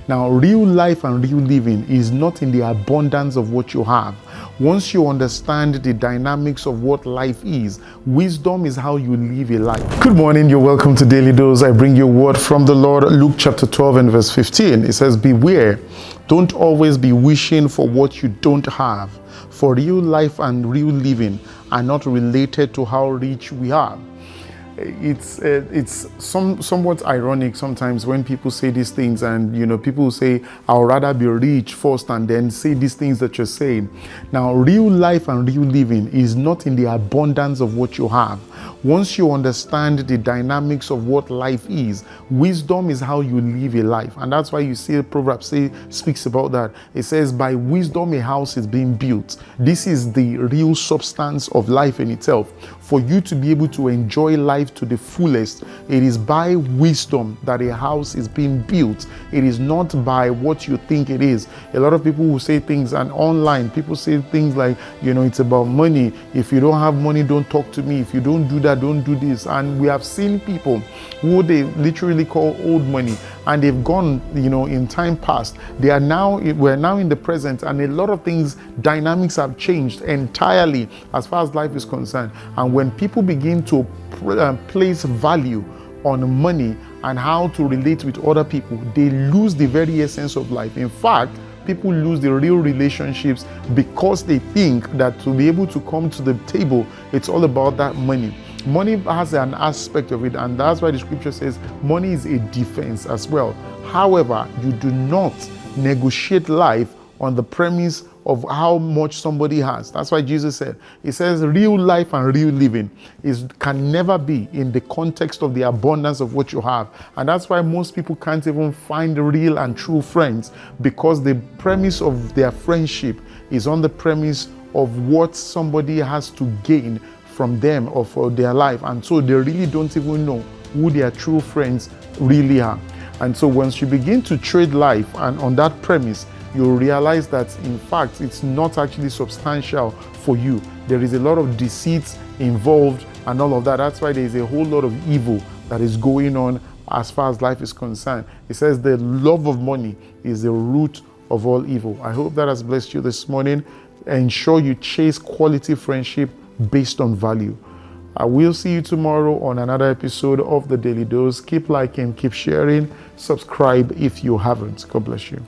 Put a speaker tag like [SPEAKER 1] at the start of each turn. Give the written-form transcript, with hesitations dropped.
[SPEAKER 1] Now, real life and real living is not in the abundance of what you have. Once you understand the dynamics of what life is, wisdom is how you live a life. Good morning, you're welcome to Daily Dose. I bring you a word from the Lord. Luke chapter 12 and verse 15. It says, beware, don't always be wishing for what you don't have. For real life and real living are not related to how rich we are. It's somewhat ironic sometimes when people say these things, and people say, I'll rather be rich first and then say these things that you're saying. Now, real life and real living is not in the abundance of what you have. Once you understand the dynamics of what life is, wisdom is how you live a life. And that's why you see Proverbs speaks about that. It says, by wisdom a house is being built. This is the real substance of life in itself. For you to be able to enjoy life to the fullest, it is by wisdom that a house is being built. It is not by what you think it is. A lot of people will say things, and online people say things like, it's about money. If you don't have money, don't talk to me. If you don't do that, don't do this. And we have seen people who they literally call old money, and they've gone, in time past. We're now in the present, and a lot of things, dynamics have changed entirely as far as life is concerned. And when people begin to place value on money and how to relate with other people, they lose the very essence of life. In fact, people lose the real relationships because they think that to be able to come to the table, it's all about that money. Money has an aspect of it, and that's why the scripture says money is a defense as well. However, you do not negotiate life on the premise of how much somebody has. That's why Jesus said, he says real life and real living can never be in the context of the abundance of what you have. And that's why most people can't even find real and true friends, because the premise of their friendship is on the premise of what somebody has to gain from them or for their life. And so they really don't even know who their true friends really are. And so once you begin to trade life and on that premise, you'll realize that in fact it's not actually substantial for you. There is a lot of deceit involved and all of that. That's why there is a whole lot of evil that is going on as far as life is concerned. It says the love of money is the root of all evil. I hope that has blessed you this morning. Ensure you chase quality friendship based on value. I will see you tomorrow on another episode of the Daily Dose. Keep liking, keep sharing, subscribe if you haven't. God bless you.